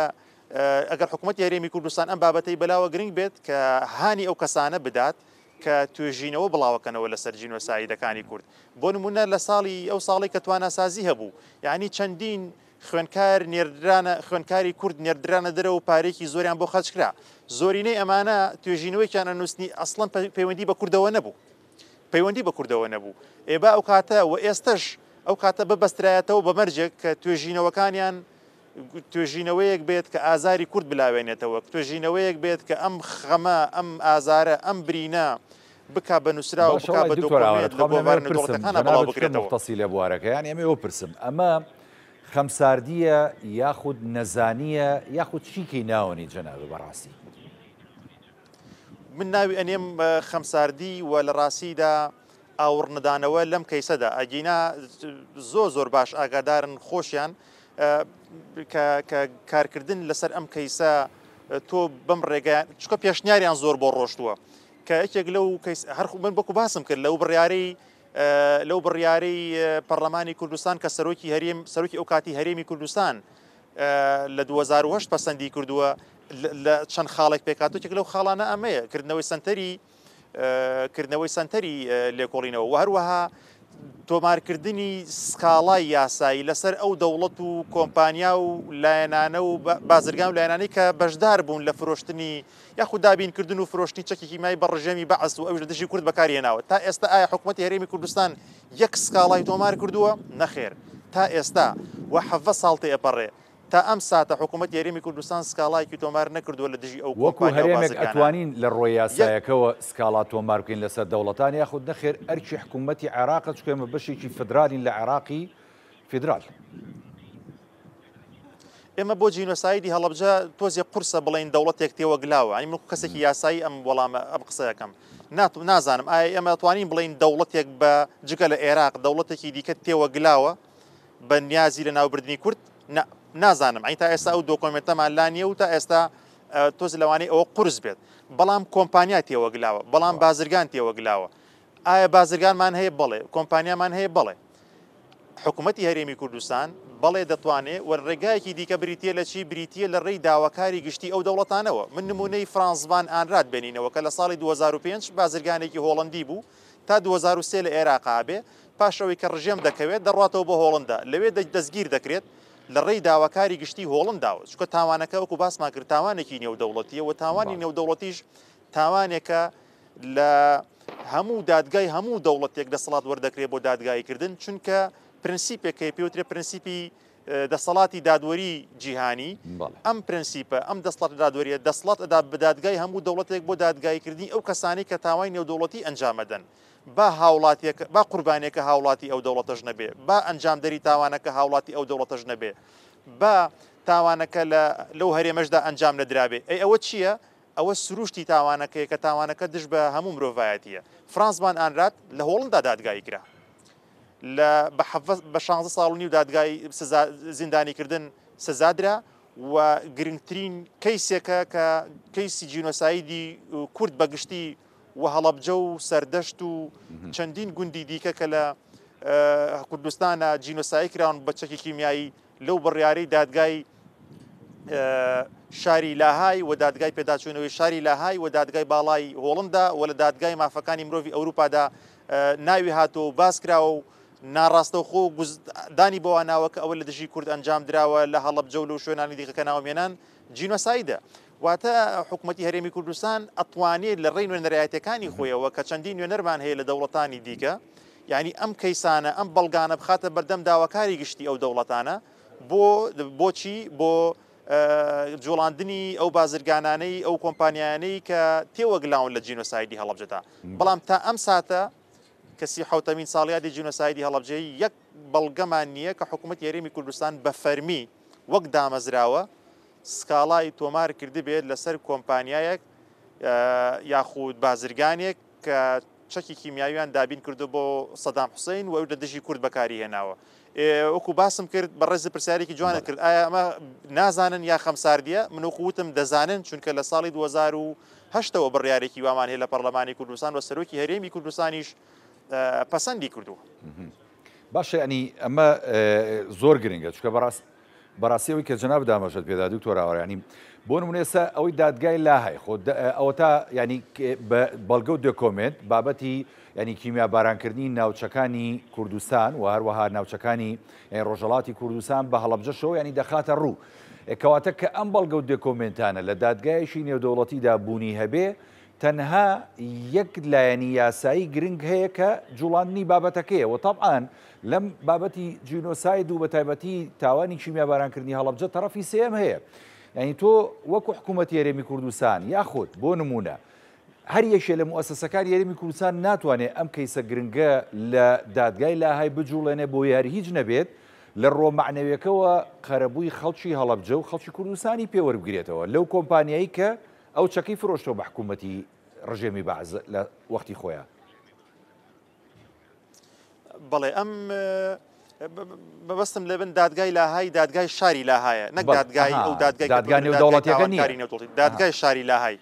B: ئەگەر حکوومەت هەرێمی کوردستان ئەم بابەتەی بەلاوە گرنگ بێت کە هانی ئەو کەسانە بدات کە توێژینەوە بڵاوەکەنەوە لەسەر جینۆسایدەکانی کورد بۆ نمونە لە ئەو ساڵی کە تواناسازی هەبوو یعنی چەندین خوێنکاری کورد نێردرانە دەرەوە و پارێکی زۆریان بۆ خەرجکرا زۆرینەی ئەمانە توێژینەوەیان نووسنی ئەسڵەن پەیوەندی بە کوردەوە نەبوو پەیوەندی بە کوردەوە نەبوو ئێبا ئەو کاتە و ئێستش ئەو کاتە ببەسترایەتەوە بە مەرجێک کە توێژینەوەکانیان توێژینەوەیەک بێت کە ئازاری کورد بلاوێنێتەوە توێژینەوەیەک بێت کە ئەم خەمە ئەم ئازارە ئەم برینە بکا بە نووسرا و بکا بە دۆکۆمنت لە گۆڤارنە دەوڵەتەکانە بڵاو بکرێتەوە
A: مختصی لە بوارەکە یان ئێمە ئەوە پرسم ئەمە خەمساردیە یاخود نەزانیە یاخود چیکەی ناوەنی جەنابە بەڕاستی
B: من ناوی ئەنێم خەمساردی و لە ڕاستیدا ئاوڕنەدانەوە لەم کەیسەدا ئەگینا زۆر باش ئاگادارن خۆشیان کە کارکردن لەسەر ئەم کەیسە تۆ بەم ڕێگەیان چکە پێشنیاریان زۆر بۆ ڕۆشتووە کە یەکێک لەو هەر من بەکو باسم کرد لەو بڕیارەی پەرلەمانی کوردستان کە سەرۆکی ئەو کاتی هەرێمی کوردستان لە 2008 پەسەندی کردووە لە چەند خاڵێک پێکاتوێک لەو خاڵانە ئەمەیە کردنەوەی سەنتەری لێکۆڵینەوە و هەروەها تۆمارکردنی سکاڵای یاسایی لەسەر ئەو دەوڵەت و کۆمپانیا و لایەنانە و بازرگان و لایەنانی کە بەشدار بوون لە فرۆشتنی یاخود دابینکردن و فرۆشتنی چەکێکی مای بە ڕژێمی بەعەس و ئەوش لە دژی کورد بەکارهێناوە تا ئێستا ئایا حکوومەتی هەرێمی کوردستان یەک سکاڵای تۆمار کردووە نەخێر تا ئێستا و 7 ساڵ تێپەڕێ تا ئەم ساتە حکوومەتی هەرێمی کوردستان سکاڵایکی تۆمار نەکردووە لە دژی ئەو
A: وەکو هەرێمێک ئەتوانین لە ڕۆی یاسایەکەوە سکاڵا تۆمار بکەین لەسەر دەوڵەتان یاخود نەخێر ئەرکی حکوومەتی عێراق چکە ئێمە بەشێکی فدرالین لە عێراقی فدرال
B: ئێمە بۆ جینۆسایدی هەڵەبجە تۆزێ قورسە بڵین دەوڵەتێک تێوە گلاوە ئەنی من کەسێکی یاسایی ئەم وەڵامە ئەم قسەیەکەم نازانم ئایا ئێمە ئەتوانین بڵین دەوڵەتێک بە جگە لە عێراق دەوڵەتێکی دیکە تێوە گلاوە بە نیازی لە ناوبردننی کورد نازانم ئەین تا ئێستا ئەو دۆکۆمنتەمان لا نییە و تا ئێستا تۆز لەوانەیە ئەوە قورس بێت بەڵام کۆمپانیا تێوە گلاوە بەڵام بازرگان تێوە گلاوە ئایا بازرگانمان هەیە بڵێ کۆمپانیامان هەیە بڵێ حکوومەتی هەرێمی کوردستان بەڵێ دەتوانێت وەرڕێگایەکی دیکە بریتە لە چی بریتە لە ڕێی داواکاری گشتی ئەو دەوڵەتانەوە من نمونەی فرانسبان ئانرات بێنینەوە کە لە ساڵی 2005 بازرگانێکی هۆڵندی بوو تا 2023 لە عێراقا بێ پاشەوەی کە ڕژێم دەکەوێت دەڕاتەوە بە هۆڵندا لەوێ دەستگیر دەکرێت لە ڕێی داواکاری گشتی هۆڵنداوە چکە تاوانەکە وەکو باسمان کرد تاوانێکی نێودەوڵەتیە و تاوانی نێودەوڵەتیش تاوانێکە لە هەموو دادگای هەموو دەوڵەتێک دەسەڵات وەردەکرێت بۆ دادگاییکردن چونکە پرینسیپێکی پێوترێ پرینسیپی دەسەڵاتی دادوەری جیهانی ئەم پرەنسیپە ئەم دەسەڵات دادوەریە دەسەڵات ئەدا بە دادگای هەموو دەوڵەتێک بۆ دادگایکردنی ئەو کەسانی کە تاوای نێودەوڵەتی ئەنجامەدەن با قوربانێکە هاوڵاتی ئەو دەوڵەتەش نەبێ با ئەنجامدەری تاوانەکە هاوڵاتی ئەو دەوڵەتەش نەبێ با تاوانەکە لەو هەرێمەشدا ئەنجام نەدرابێ ئەوە چییە؟ ئەوە سروشتی تاوانەکەی کە تاوانەکە دش بە هەموو مرۆڤایەتیە. فرانسمان ئانرات لە هۆڵندا دادگایی کرا بە 16 ساڵ و نیو دادگای زیندانیکردن سزادرا و گرنگترین کەیسێکە کە کەیسی جینۆسایدی کورد بەگشتی و هەڵەبجە و سەردەشت و چەندین گوندی دیکە کە لە کوردستانە جینۆسایی کراون بە چەکی کیمیایی لەو بڕیارەی دادگای شاری لاهای و دادگای پێداچوونەوەی شاری لاهای و دادگای باڵای هۆڵندا و لە دادگای مافەکانی مرۆڤی ئەوروپادا ناوی هاتۆ باس کراوە و ناڕاستەوخۆ دانی بۆەوە ناوەکە ئەوە لە دژی کورد ئەنجام درراوە لە هەڵەبجە و لەو شوێنانی دیکەکە ناوەمێنان جینۆسایدە. واتە حکوومەتی هەرێمی کوردستان ئەتوانێت لە ڕێی نوێنەرایەتەکانی خۆیەوە کە چەندین نوێنەرمان هەیە لە دەوڵەتانی دیکە یعنی ئەم کەیسانە ئەم بەڵگانە بخاتە بەردەم داواکاری گشتی ئەو دەوڵەتانە بۆچی بۆ جوڵاندنی ئەو بازرگانانەی ئەو کۆمپانیانەی کە تێوەگلاون لە جینۆسایدی هەڵەبجەدا. بەڵام تا ئەم ساتە کەسی حوتەمین ساڵیادی جینۆسایدی هەڵەبجەی یەک بەڵگەمان نییە کە حکوومەتی هەرێمی کوردستان بە فەرمی وەک دامەزراوە سکاڵای تۆمار کرده بێت لەسەر کۆمپانیایەک یاخود بازرگانێک کە چەکی کیمیاویان دابین کردو بۆ سەدام حوسین و ئەو لە دژی کورد بەکاری هێناوە. وەکو باسم کرد بە ڕێز پرسیارێکی جوانت کرد ئایا ئەمە نازانن یا خەمساردیە؟ من وەکووتم دەزانن چونکە لە ساڵی 2008ەوە بڕیارێکی وامان هەیە لە پەرلەمانی کوردستان و سەرۆکی هەرێمی کوردستانیش پەسەندی کردووە.
A: باشە ئەنی ئەمە زۆر گرنگە چونکە بەڕاستیەوەی کە جەناب دامەژت پێدا دکتۆراوە ینی بۆ نمونە ئێستا ئەوەی دادگای لاهای خۆ ئەوە تا ینی بەڵگە و دۆکۆمنت بابەتی ینی کیمیا بارانکردنی ناوچەکانی کوردستان و هەروەها ناوچەکانی ڕۆژهەڵاتی کوردستان بە هەڵەبجەشەوە ینی دەخاتە ڕوو کەواتە کە ئەم بەڵگە و دۆکۆمنتانە لە دادگایشی نێودەوڵەتیدا بوونی هەبێ تەنها یەک لایەنی یاسایی گرنگ هەیە کە جوڵاندنی بابەتەکەیە و طبعاً لەم بابەتی جینۆساید و بە تایبەتی تاوانی کیمیا بارانکردنی هەڵەبجە تەرەفی سێم هەیە. یعنی تۆ وەکو حکوومەتی هەرێمی کوردستان یاخود بۆ نمونە هەر یەکێ لە موسسەکانی هەرێمی کوردستان ناتوانێت ئەم کەیسە گرنگە لە دادگای لاهای بجوڵێنێ بۆ یاری هیچ نەبێت لە ڕۆمەعنەویەکەوە قەرەبووی خەڵکی هەڵەبجە و خەڵکی کوردستانی پێوەربگرێتەوە لەو کۆمپانیایی کە ئەو چەکەی فرۆشتەوە بە حکوومەتی ڕژێمی بەعز لە وەختی خۆیان.
B: بەڵێ ئەم بەبستم لەبن دادگای لاهای دادگای شاری لاهایە نەک دادگای ئەو
A: دادگای نێودەوڵەتیەکە نیە
B: دادگای شاری لاهای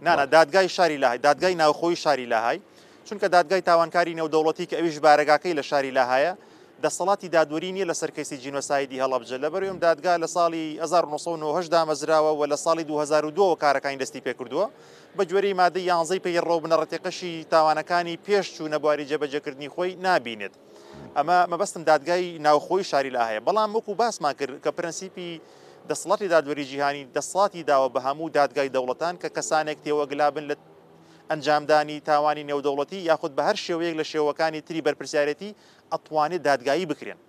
B: نانە دادگای شاری لاهای دادگای ناوخۆی شاری لاهای چونکە دادگای تاوانکاری نێودەوڵەتی کە ئەویش بارەگاکەی لە شاری لاهایە دەسەڵاتی دادوەری نیە لەسەر کەیسی جینۆسایدی هەڵەبجە لەبەرەوەم دادگا لە ساڵی 1990 دامەزراوە و لە ساڵی 2002 کارەکانی دەستی پێ کردووە بە گوێرەی مادەی 11 پەیڕۆ بنەڕەتێقەشی تاوانەکانی پێش چوونە بواری جێبەجێکردنی خۆی نابینێت. ئەمە مەبەستم دادگای ناوخۆی شاری لاهەیە بەڵام وەکو باسمان کرد کە پرەنسیپی دەسەڵاتی دادوەری جیهانی دەسەڵاتی داوە بە هەموو دادگای دەوڵەتان کە کەسانێک تێوەگلابن لە ئەنجامدانی تاوانی نێودەوڵەتی یاخود بە هەر شێوەیەک لە شێوەکانی تری بەرپرسیارەتی ئەتوانێت دادگایی بکرێن.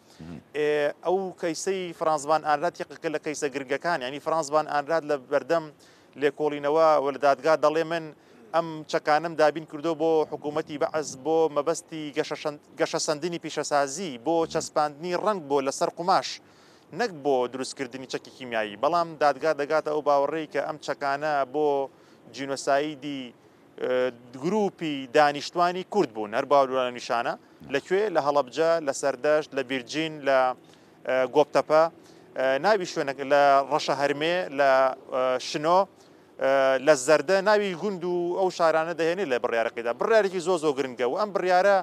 B: ئەو کەیسەی فرانسبان ئانرات یەکێکە لە کەیسە گرنگەکان ینی فرانسبان ئانرات لە بەردەم لێکۆڵینەوە و لە دادگا دەڵێ من ئەم چەکانم دابین کردو بۆ حکوومەتی بەعز بۆ مەبەستی گەشەسەندنی پیشەسازی بۆ چەسپاندنی ڕنگ بۆ لەسەر قوماش نەک بۆ دروستکردنی چەکی کیمیایی بەڵام دادگا دەگاتە ئەو باوەڕێی کە ئەم چەکانە بۆ جینۆسایدی گروپی دانیشتوانی کورد بوون هەر باوەڕ نیشانە لەکوێ لە هەڵەبجە لە سەردەشت لە بیرجین لە گۆپتەپە ناوی شوێنە لە ڕەشە هەرمێ لە شنۆ لە زەردە ناوی گوند و ئەو شارانە دەهێنێت لە بڕیارەکەیدا بڕیارێکی زۆ گرنگە و ئەم بڕیارە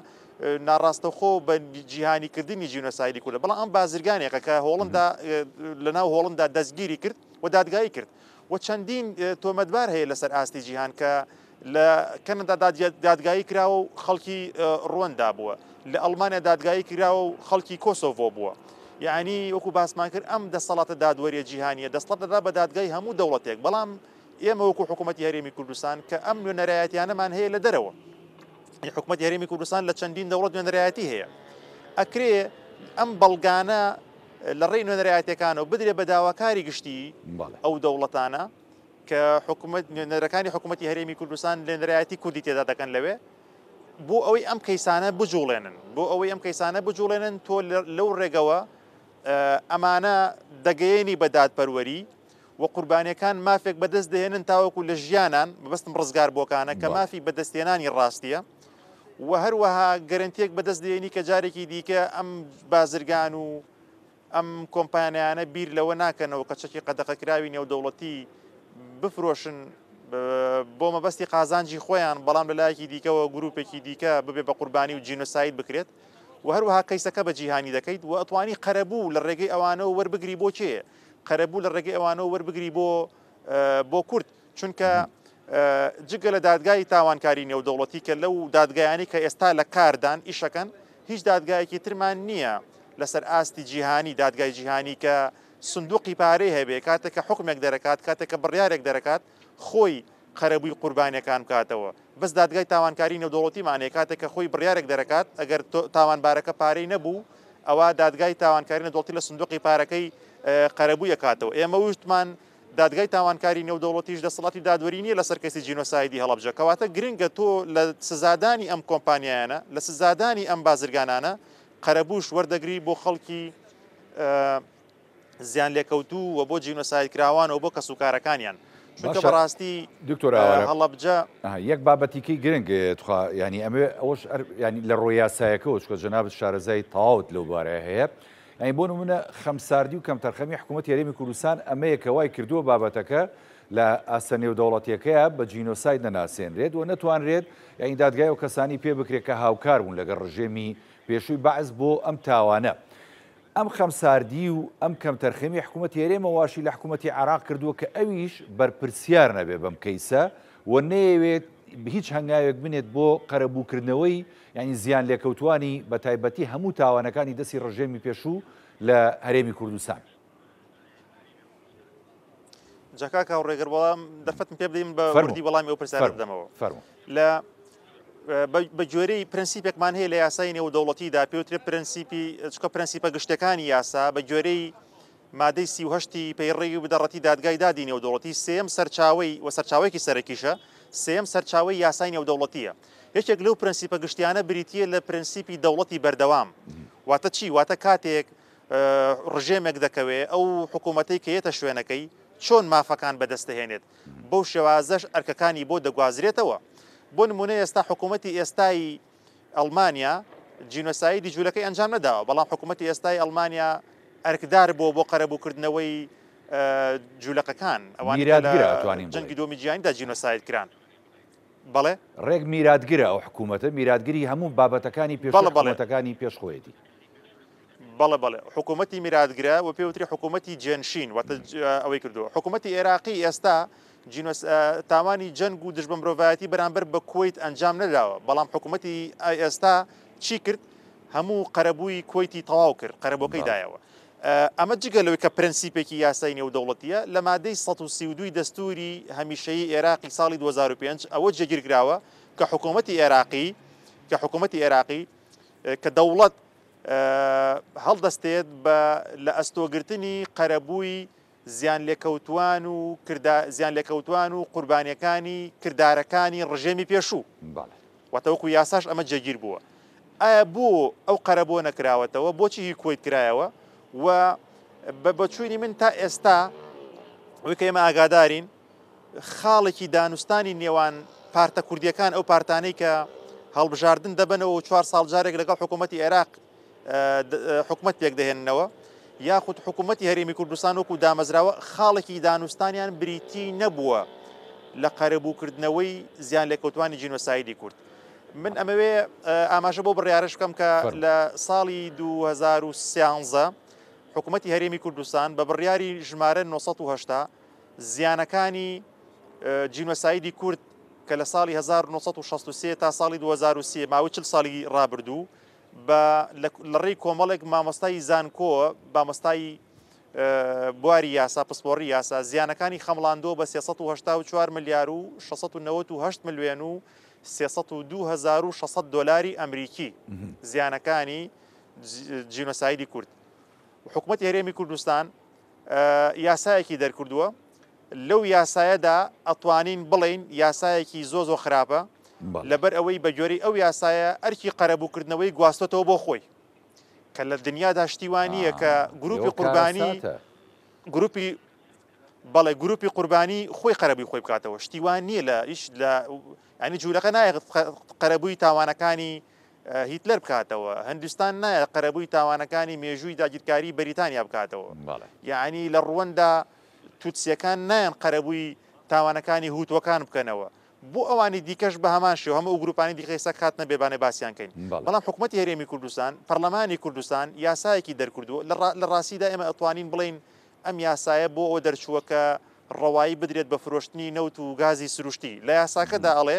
B: ناڕاستەخۆ بە جیهانیکردنی جینۆسایدی کوردە بەڵام ئەم بازرگانێکە کە هۆڵندا لەناو هۆڵندا دەستگیری کرد و دادگایی کرد و چەندین تۆمەتبار هەیە لەسەر ئاستی جیهان کە لە کەنەدا دادگایی کراوە و خەڵکی ڕوەندا بووە لە ئەڵمانیا دادگایی کراوە و خەڵکی کۆسۆڤۆ بووە. یعنی وەکو باسمان کرد ئەم دەسەڵاتە دادوەریە جیهانیە دەسەڵاتەدا بە دادگای هەموو دەوڵەتێک بەڵام ئێمە وەکو حکوومەتی هەرێمی کوردستان کە ئەم نوێنەرایەتیانەمان هەیە لە دەرەوە حکوومەتی هەرێمی کوردستان لە چەندین دەوڵەت نوێنەرایەتی هەیە ئەکرێ ئەم بەڵگانە لە ڕێی نوێنەرایەتەکانەوە بدرێ بە داواکاری گشتی ئەو دەوڵەتانە کە نوێنەرەکانی حکوومەتی هەرێمی کوردستان نوێنەرایەتی کوردی تێدا دەکەن لەوێ بۆ ئەوەی ئەم کەیسانە بجوڵێنن تۆ لەو ڕێگەوە ئەمانە دەگەیەنی بە دادپەروەری و قوربانیەکان مافێک بەدەست دێنن تاوەکو لە ژیانان بەبستم ڕزگار بۆکانە کە مافی بەدەستێنانی ڕاستیە و هەروەها گەرنتێک بەدەست دێنی کە جارێکی دیکە ئەم بازرگان و ئەم کۆمپانیانە بیر لەوە ناکەنەوە کە چەکی قەدەقەکراوی نێودەوڵەتی بفرۆشن بۆ مەبەستی قازانجی خۆیان بەڵام لەلایەکی دیکەوە گروپێکی دیکە ببێ بە قوربانی و جینۆساید بکرێت و هەروەها کەیسەکە بە جیهانی دەکەیت و ئەتوانی قەرەبوو لە ڕێگەی ئەوانەوە وەربگری بۆ چێ قەرەبوو لە ڕێگەی ئەوانەوە وەربگری بۆ کورد چونکە جگە لە دادگای تاوانکاری نێودەوڵەتی کە لەو دادگایانی کە ئێستا لە کاردان ئیشەکەن هیچ دادگایەکی ترمان نییە لەسەر ئاستی جیهانی دادگای جیهانی کە سندوقی پارەی هەبێ کاتێککە حکمێک دەرەکات کاتێککە بڕیارێک دەرەکات خۆی قەرەبووی قوربانیەکان بکاتەوە بەس دادگای تاوانکاری نێودەوڵەتیمانەیە کاتێککە خۆی بڕیارێک دەرەکات ئەگەر تاوانبارەکە پارەی نەبوو ئەوە دادگای تاوانکاری نێودەوڵەتی لە سندوقی پارەکەی قەرەبوویە کاتەوە ئێمە وشتمان دادگای تاوانکاری نێودەوڵەتیش دەسەڵاتی دادوەری نیە لەسەر کەسی جینۆسایدی هەڵەبجە کەواتە گرنگە تۆ لە سزادانی ئەم کۆمپانیایانە لە سزادانی ئەم بازرگانانە قەرەبووش وەردەگری بۆ خەڵکی زیان لێکەوتوو و بۆ جینۆساید کراوانەوە بۆ کەسوکارەکانیان چونکە بەڕاستی هەڵەبجە
A: یەک بابەتیکەی گرنگ ینی ئەمێ ئەوش ینی لە ڕۆی یاسایەکەەوە چکە جەنابەت شارەزای تەواوت لەو بارەیە هەیە ئەین بۆ نمونە خەمساردی و کەم تەرخەمی حکوومەتی هەرێمی کوردستان ئەمەیەکە وای کردووە بابەتەکە لە ئاسە نێودەوڵەتیەکەیە بە جینۆساید نەناسێنرێت و نەتوانرێت یعنی دادگای و کەسانی پێ بکرێت کە هاوکار بوون لەگەڵ ڕژێمی پێشووی بەعز بۆ ئەم تاوانە ئەم خەمساردی و ئەم کەم تەرخەمی حکوومەتی هەرێمە واشی لە حکوومەتی عێراق کردووە کە ئەویش بەرپرسیار نەبێ بەم کەیسە و نەیەوێت هیچ هەنگاوێک بنێت بۆ قەرەبووکردنەوەی یعنی زیان لێکەوتوانی بە تایبەتی هەموو تاوانەکانی دەستی ڕژێمی پێشوو لە هەرێمی کوردستان.
B: جاکاکە ڕێگەر وەڵام دەرفەتم پێ بدەین بە وردی وەڵامی ئەو پرسیارە بدەمەوە لە بە جۆرەی پرەنسیپێکمان هەیە لە یاسای نێودەوڵەتیدا پێوترێت چکە پرەنسیپە گشتەکانی یاسا بە جۆرەی مادەی 38 پەیڕێی بدەڕەتی دادگای دادی نێودەوڵەتی سێم سەرچاوی و سەرچاوێکی سەرەکیشە سێم سەرچاوی یاسای نێودەوڵەتیە یەکێک لەو پرەنسیپە گشتیانە بریتیە لە پرەنسیپی دەوڵەتی بەردەوام واتە چی واتە کاتێک ڕژێمێک دەکەوێت ئەو حکوومەتەی کە یێتە شوێنەکەی چۆن مافەکان بەدەستەهێنێت بەو شێوازەش ئەرکەکانی بۆ دەگوازرێتەوە بۆ نمونە ئێستا حکوومەتی ئێستای ئەڵمانیا جینۆسایدی جوولەکەی ئەنجام نەداوە بەڵام حکوومەتی ئێستای ئەڵمانیا ئەرکدار بۆ قەرەبووکردنەوەی جوولەکەکان ئەوان جەنگی دۆمی جیهانیدا جینۆساید کران بەڵێ
A: ڕێک میراتگرە ئەو حکوومەتە میراتگیری هەموو بابەتەکانی پێشەکانی پێشخۆیەتی
B: بەڵێ حکوومەتی میراتگرە و پێوتری حکوومەتی جێنشین واتە ئەوەی کردووە حکوومەتی عێراقی ئێستا تاوانی جەنگ و دژبە مرۆڤایەتی بەرامبەر بە کویت ئەنجام نەداوە بەڵام حکوومەتی ئێستا چی کرد هەموو قەرەبووی کویتی تەواو کرد قەرەبەکەی دایەوە ئەمە جگەلەوەی کە پرەنسیپێکی یاسای نێودەوڵەتیە لە مادەی 132 دەستوری هەمیشەیی عێراقی ساڵی 2005 ئەوە جێگیرکراوە کە حکوومەتی عێراقی کە دەوڵەت هەڵدەستێت لە ئەستۆگرتنی قەرەبووی زیان لێکەوتوان و قوربانیەکانی کردارەکانی ڕژێمی پێشوو واتەوەکو یاساش ئەمە جێگیر بووە ئایا بۆ ئەو قەرەبۆ نەکراوەتەوە بۆچی هی کۆیت کرایەوە و بەچووینی من تا ئێستا ئەوەی کە ئێمە ئاگادارین خاڵێکی دانوستانی نێوان پارتە کوردیەکان ئەو پارتانەی کە هەڵبژاردن دەبنەوە و 4 ساڵ جارێک لەگەڵ حکوومەتی عێراق حکوومەت پێک دەهێننەوە یاخود حکوومەتی هەرێمی کوردستان وەکو دامەزراوە خاڵێکی دانوستانیان بریتی نەبووە لە قەرەبووکردنەوەی زیان لێکەوتوانی جینۆسایدی کورد من ئەمەوێ ئاماژە بۆ بڕیارش بکەم کە لە ساڵی 2013 حکوومەتی هەرێمی کوردستان بە بڕیاری ژمارە 980 زیانەکانی جینۆسایدی کورد کە لە ساڵی 1963 تا ساڵی 2023 ماوەی 40 ساڵی ڕابردوو لە ڕێی کۆمەڵێک مامۆستای زانکۆ مامۆستای بواری یاسا پسپۆڕی یاسا زیانەکانی خەمڵاندۆ بە 384 ملیار و 698 ملیۆن و 302,600 دۆلاری ئەمریکی زیانەکانی جینۆسایدی کورد حکوومەتی هەرێمی کوردستان یاسایەکی دەرکردووە لەو یاسایەدا ئەتوانین بڵین یاسایەکی زۆ خراپە لەبەر ئەوەی بە گوێرەی ئەو یاسایە ئەرکی قەرەبووکردنەوەی گواستۆتەوە بۆ خۆی کە لە دنیادا شتیوانیە کە گروپی قوربانی گروپی قوربانی خۆی قەرەبووی خۆی بکاتەوە شتیوان نییە لە ئیش لە ینی جوولەکە نایە قەرەبووی تاوانەکانی هیتلەر بکاتەوە هەندستان نایە قەرەبووی تاوانەکانی مێژووی داگیرکاری بەریتانیا بکاتەوە یعنی لە ڕوەندا تووتسیەکان نایەن قەرەبووی تاوانەکانی هوتوەکان بکەنەوە بۆ ئەوانی دیکەش بە هەمان شێوە هەموو ئەو گروپانی دیکەیسە کاتنە بێبانێ باسییان کەین بەڵام حکوومەتی هەرێمی کوردستان پەرلەمانی کوردستان یاسایەکی دەرکردووە لە ڕاستیدا ئێمە ئەتوانین بڵین ئەم یاسایە بۆ ئەو دەرچووەکە ڕەوایی بدرێت بە فرۆشتنی نەوت و گازی سروشتی لە یاساکەدا ئەڵێ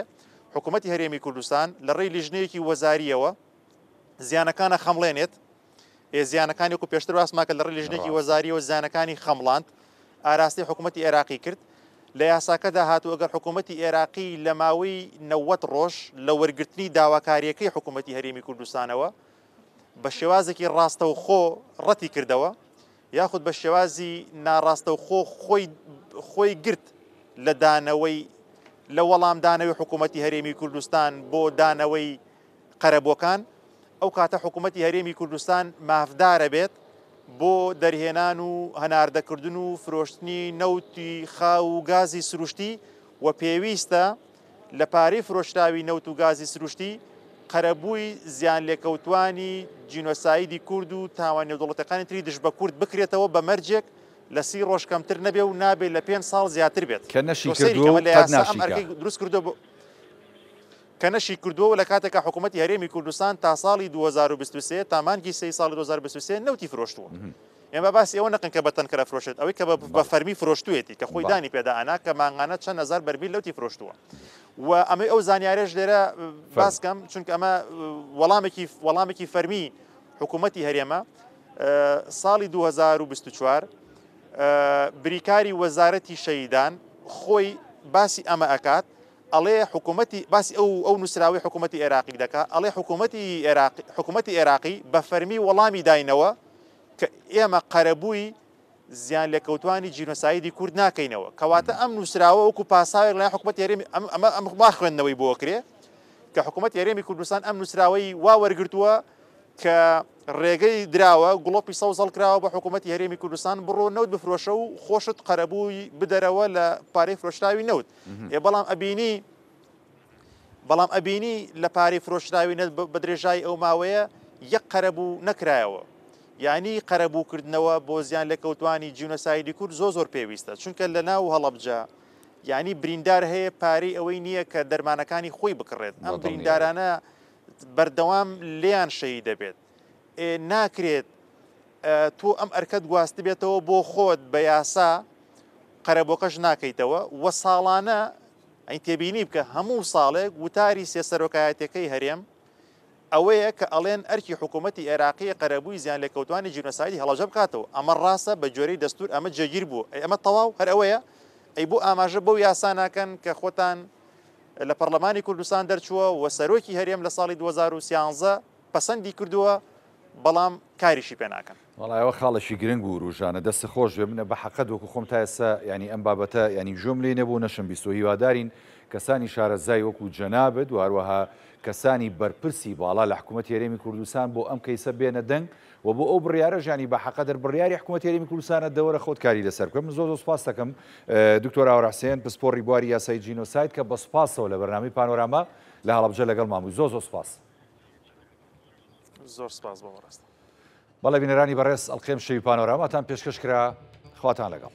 B: حکوومەتی هەرێمی کوردستان لە ڕێی لیژنەیەکی وەزاریەوە زیانەکانە خەمڵێنێت زیانەکانی وەکو پێشتر باسماکە لە ڕێی لیژنەیەکی وەزاریەوە زیانەکانی خەمڵاند ئاراستی حکوومەتی عێراقی کرد لە یاساکەدا هاتوو ئەگەر حکوومەتی عێراقی لە ماوەی 90 ڕۆژ لە وەرگرتنی داواکاریەکەی حکوومەتی هەرێمی کوردستانەوە بە شێوازێکی ڕاستەوخۆ ڕەتی کردەوە یاخود بە شێوازی ناڕاستەوخۆ خۆی گرت لە دانەوەی لە وەڵامدانەوەی حکوومەتی هەرێمی کوردستان بۆ دانەوەی قەرەبۆکان ئەو کاتە حکوومەتی هەرێمی کوردستان مافدارە بێت بۆ دەرهێنان و هەناردەکردن و فرۆشتنی نەوتی خاو و گازی سروشتی و پێویستە لە پارەی فرۆشراوی نەوت و گازی سروشتی قەرەبووی زیان لێکەوتوانی جینۆسایدی کورد و تاوان نێودوڵەتەکانی تری دژ بە کورد بکرێتەوە بە مەرجێک لە 30 ڕۆژ کەمتر نەبێ و نابێت لە 5 ساڵ زیاتر بێت
A: کە نەشی کردووە
B: دروست کردو کە نەشی کردووە لە کاتێکە حکوومەتی هەرێمی کوردستان تا ساڵی 2023 تا مانگی 3 ساڵی 2023 نەوتی فرۆشتووە ئێمە باسی ئەوە نەکەن کە بە تەنکەرە فرۆشێت ئەوەی کە بە فەرمی فرۆشتوێتی کە خۆی دانی پێدانا کە مانگانە چەند هەزار بەرمیل لەوتی فرۆشتووە و ئەمەی ئەو زانیارێش لێرە باسکەم چونکە ئەمە وەڵامێکی فەرمی حکوومەتی هەرێمە ساڵی 2024 بریکاری وەزارەتی شەیدان خۆی باسی ئەمە ئەکات ئەڵێ حکوومەتی باسی ئەو نووسراوی حکوومەتی عێراقی دەکات ئەڵێ حکوومەتی عێراقی بە فەرمی وەڵامی داینەوە کە ئێمە قەرەبووی زیان لێکەوتوانی جینۆسایدی کورد ناکەینەوە کەواتە ئەم نووسراوە وەکو پاساوێک لە حکوومەتی هەرێمی ئەم خوێندنەوەی بۆ کرێ کە حکوومەتی هەرێمی کوردستان ئەم نووسراوەی وا وەرگرتووە کە ڕێگەی دراوە گوڵۆپی سەوزەڵ کراوە بە حکوومەتی هەرێمی کوردستان بڕۆ نەوت بفرۆشە و خۆشت قەرەبووی بدەرەوە لە پارەی فرۆشراوی نەوت بەڵام ئەبینی لە پارەی فرۆشراوی نەوت بە درێژای ئەو ماوەیە یەک قەرەبوو نەکرایەوە یعنی قەرەبووکردنەوە بۆ زیان لێکەوتوانی جینۆسایدی کورد زۆر پێویستە چونکە لە ناو هەڵەبجە یعنی بریندار هەیە پارەی ئەوەی نییە کە دەرمانەکانی خۆی بکڕێت ئەم بریندارانە بەردەوام لیان شەی دەبێت ناکرێت تۆ ئەم ئەرکەت گواست بێتەوە بۆ خۆت بە یاسا قەرەبۆکەش ناکەیتەوە وە ساڵانە ئەی تێبینی بکە هەموو ساڵێک وتاری سێسەرۆکایەتەکەی هەرێم ئەوەیە کە ئەڵێن ئەرکی حکوومەتی عێراقی قەرەبووی زیان لێکەوتوانی جینۆسایدی هەڵەبجە بکاتەوە ئەمە ڕاستە بە جۆرەی دەستور ئەمە جێگیر بوو ئەمە تەواو هەر ئەوەیە ئەی بۆ ئاماژە بەو یاسا ناکەن کە خۆتان لە پەرلەمانی کوردستان دەرچووە و سەرۆکی هەرێم لە ساڵی 2013 پەسەندی کردووە بەڵام کاریشی پێ ناکەن
A: وڵایەوە خاڵشی گرنگ و ڕوژانە دەست خۆش بێ منە بە حەقەت وەکو خۆم تا ئێستا ینی ئەم بابەتە ینی ژۆم لێ نەبوو نەشم بیست و هیوادارین کەسانی شارەزای وەکو جەنابەت و هەروەها کەسانی بەرپرسی باڵا لە حکوومەتی هەرێمی کوردستان بۆ ئەم کەیسە بێنە دەنگ و بۆ ئەو بڕیارە ژانی بە حەقەدەر بڕیاری حکوومەتی هەرێمی کوردستانە دەوەرە خۆت کاری لەسەر بکەم من زۆر سوپاس دەکەم دکتۆر ئاوڕحسێن پسپۆڕی بواری یاسای جینۆساید کە بە سوپاسەوە لە بەرنامەی پانۆراما لە هەڵەبجە لەگەڵ مامووی زۆر سوپاس
B: زۆر سپاس بەڕاست
A: بەڵێ بینەرانی بەڕێز ئەڵقێم شەوی پانۆراماتان پێشکەش کرا خواتان لەگەڵ